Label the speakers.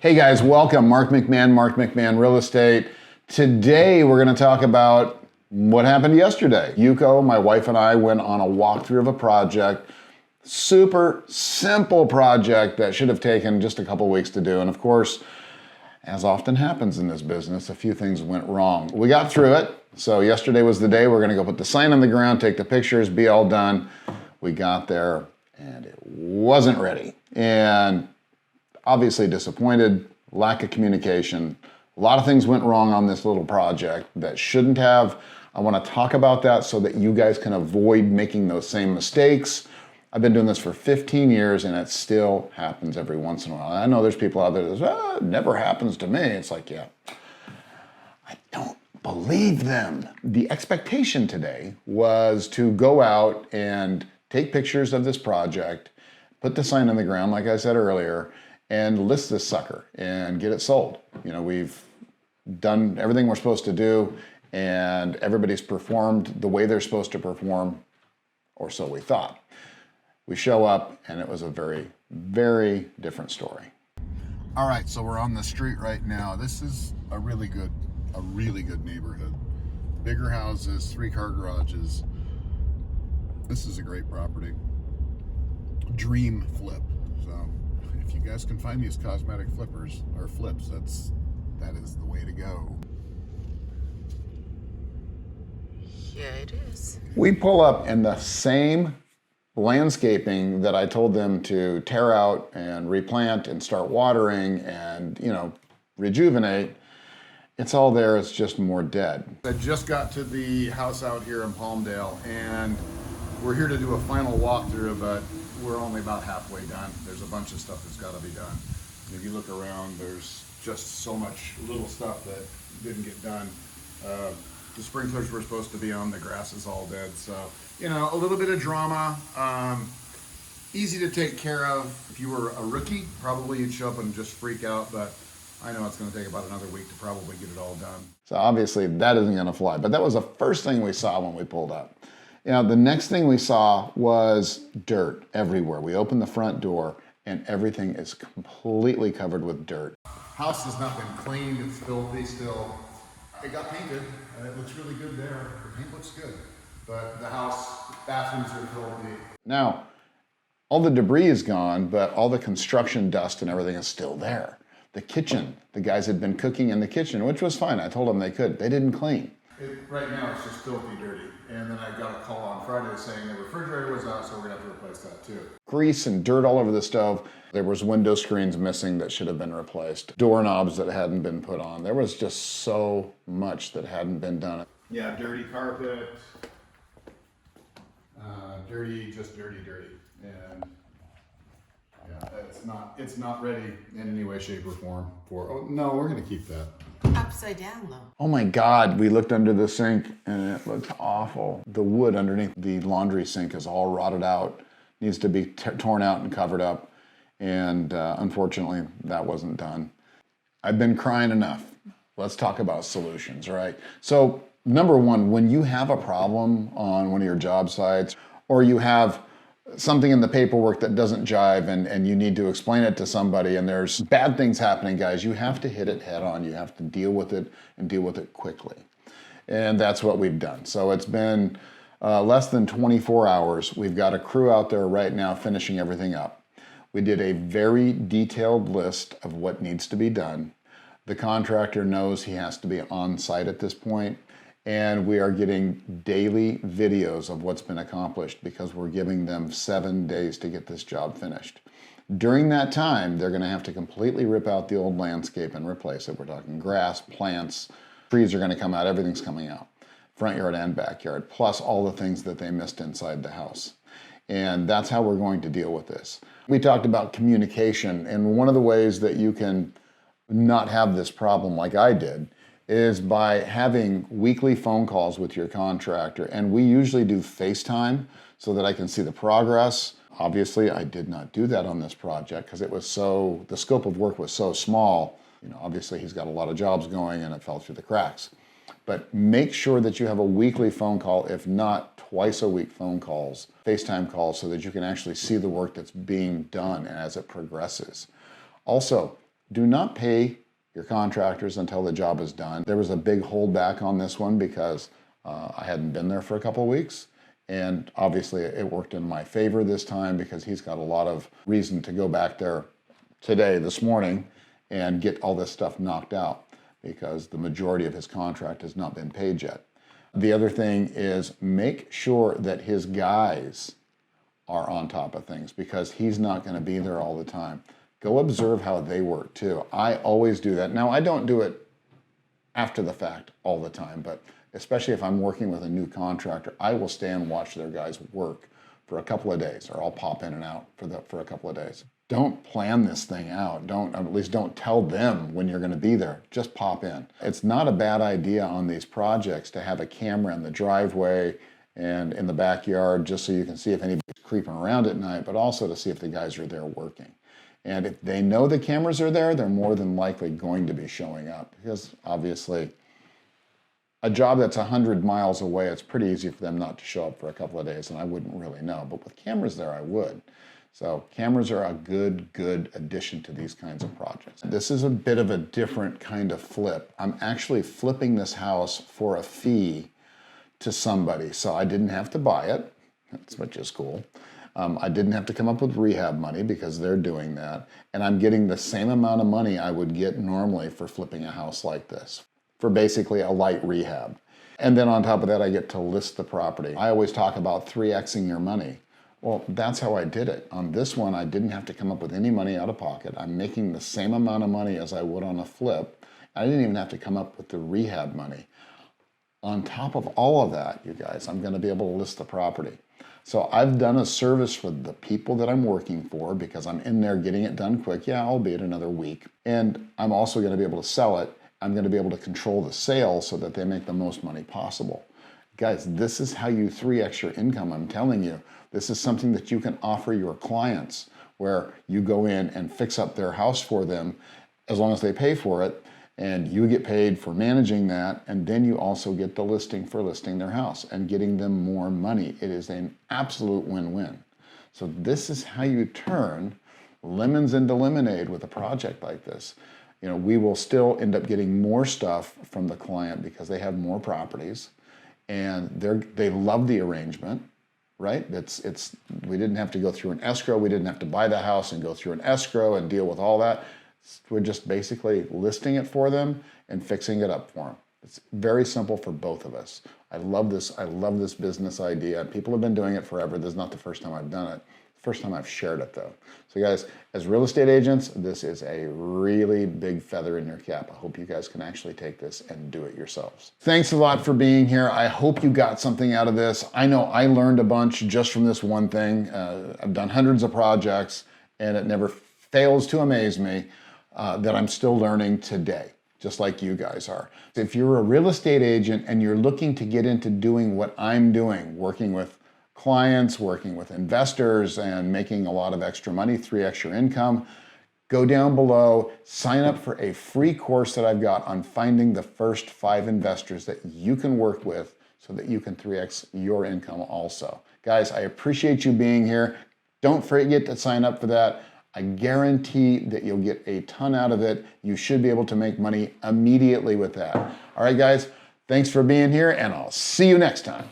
Speaker 1: Hey guys, welcome. Mark McMahon Real Estate. Today we're going to talk about what happened yesterday. Yuko, my wife, and I went on a walkthrough of a project. Super simple project that should have taken just a couple weeks to do. And of course, as often happens in this business, a few things went wrong. We got through it. So yesterday was the day we're going to go put the sign on the ground, take the pictures, be all done. We got there and it wasn't ready. And obviously disappointed, lack of communication. A lot of things went wrong on this little project that shouldn't have. I want to talk about that so that you guys can avoid making those same mistakes. I've been doing this for 15 years and it still happens every once in a while. I know there's people out there that say, it never happens to me. It's like, yeah, I don't believe them. The expectation today was to go out and take pictures of this project, put the sign on the ground, like I said earlier, and list this sucker and get it sold. You know, we've done everything we're supposed to do and everybody's performed the way they're supposed to perform, or so we thought. We show up and it was a very, very different story. All right, so we're on the street right now. This is a really good neighborhood. Bigger houses, 3-car garages. This is a great property. Dream flip. So if you guys can find these cosmetic flippers or flips, that is the way to go.
Speaker 2: Yeah, it is.
Speaker 1: We pull up in the same landscaping that I told them to tear out and replant and start watering and, you know, rejuvenate. It's all there, it's just more dead. I just got to the house out here in Palmdale and we're here to do a final walkthrough, but we're only about halfway done. There's a bunch of stuff that's got to be done. And if you look around, there's just so much little stuff that didn't get done. The sprinklers were supposed to be on, the grass is all dead. So, you know, a little bit of drama. Easy to take care of. If you were a rookie, probably you'd show up and just freak out, but I know it's going to take about another week to probably get it all done. So obviously that isn't going to fly, but that was the first thing we saw when we pulled up. You know, the next thing we saw was dirt everywhere. We opened the front door and everything is completely covered with dirt. House has not been cleaned, it's filthy still. It got painted and it looks really good there. The paint looks good, but the house, bathrooms are filthy. Now, all the debris is gone, but all the construction dust and everything is still there. The kitchen, the guys had been cooking in the kitchen, which was fine. I told them they could. They didn't clean. Right now it's just filthy dirty. And then I got a call on Friday saying the refrigerator was out, so we're gonna have to replace that too. Grease and dirt all over the stove. There was window screens missing that should have been replaced. Doorknobs that hadn't been put on. There was just so much that hadn't been done. Yeah, dirty carpet. Dirty. And yeah, it's not ready in any way, shape, or form for, oh no, we're gonna keep that.
Speaker 2: Upside down though.
Speaker 1: Oh my God, we looked under the sink and it looks awful. The wood underneath the laundry sink is all rotted out, needs to be torn out and covered up. And unfortunately, that wasn't done. I've been crying enough. Let's talk about solutions, right? So number one, when you have a problem on one of your job sites or you have something in the paperwork that doesn't jive and you need to explain it to somebody and there's bad things happening, guys, you have to hit it head on. You have to deal with it and deal with it quickly. And that's what we've done. So it's been less than 24 hours. We've got a crew out there right now finishing everything up. We did a very detailed list of what needs to be done. The contractor knows he has to be on site at this point. And we are getting daily videos of what's been accomplished because we're giving them 7 days to get this job finished. During that time, they're gonna have to completely rip out the old landscape and replace it. We're talking grass, plants, trees are gonna come out, everything's coming out. Front yard and backyard, plus all the things that they missed inside the house. And that's how we're going to deal with this. We talked about communication, and one of the ways that you can not have this problem like I did is by having weekly phone calls with your contractor. And we usually do FaceTime so that I can see the progress. Obviously, I did not do that on this project because it was the scope of work was so small. You know, obviously he's got a lot of jobs going and it fell through the cracks. But make sure that you have a weekly phone call, if not twice a week phone calls, FaceTime calls, so that you can actually see the work that's being done as it progresses. Also, Do not pay your contractors until the job is done. There was a big holdback on this one because I hadn't been there for a couple of weeks. And obviously it worked in my favor this time because he's got a lot of reason to go back there this morning, and get all this stuff knocked out because the majority of his contract has not been paid yet. The other thing is make sure that his guys are on top of things because he's not going to be there all the time. Go observe how they work too. I always do that. Now, I don't do it after the fact all the time, but especially if I'm working with a new contractor, I will stay and watch their guys work for a couple of days, or I'll pop in and out for a couple of days. Don't plan this thing out. At least don't tell them when you're going to be there. Just pop in. It's not a bad idea on these projects to have a camera in the driveway and in the backyard just so you can see if anybody's creeping around at night, but also to see if the guys are there working. And if they know the cameras are there, they're more than likely going to be showing up because obviously a job that's 100 miles away, it's pretty easy for them not to show up for a couple of days, and I wouldn't really know. But with cameras there, I would. So cameras are a good addition to these kinds of projects. This is a bit of a different kind of flip. I'm actually flipping this house for a fee to somebody. So I didn't have to buy it, which is cool. I didn't have to come up with rehab money because they're doing that. And I'm getting the same amount of money I would get normally for flipping a house like this, for basically a light rehab. And then on top of that, I get to list the property. I always talk about 3Xing your money. Well, that's how I did it. On this one, I didn't have to come up with any money out of pocket. I'm making the same amount of money as I would on a flip. I didn't even have to come up with the rehab money. On top of all of that, you guys, I'm going to be able to list the property. So I've done a service for the people that I'm working for because I'm in there getting it done quick. Yeah, albeit another week. And I'm also going to be able to sell it. I'm going to be able to control the sale so that they make the most money possible. Guys, this is how you 3X your income, I'm telling you. This is something that you can offer your clients where you go in and fix up their house for them as long as they pay for it, and you get paid for managing that, and then you also get the listing for listing their house and getting them more money. It is an absolute win-win. So this is how you turn lemons into lemonade with a project like this. You know, we will still end up getting more stuff from the client because they have more properties and they love the arrangement, right? We didn't have to go through an escrow. We didn't have to buy the house and go through an escrow and deal with all that. We're just basically listing it for them and fixing it up for them. It's very simple for both of us. I love this business idea. People have been doing it forever. This is not the first time I've done it. First time I've shared it though. So guys, as real estate agents, this is a really big feather in your cap. I hope you guys can actually take this and do it yourselves. Thanks a lot for being here. I hope you got something out of this. I know I learned a bunch just from this one thing. I've done hundreds of projects and it never fails to amaze me that I'm still learning today, just like you guys are. If you're a real estate agent and you're looking to get into doing what I'm doing, working with clients, working with investors, and making a lot of extra money, 3X your income, go down below, sign up for a free course that I've got on finding the first 5 investors that you can work with so that you can 3X your income also. Guys, I appreciate you being here. Don't forget to sign up for that. I guarantee that you'll get a ton out of it. You should be able to make money immediately with that. All right, guys, thanks for being here, and I'll see you next time.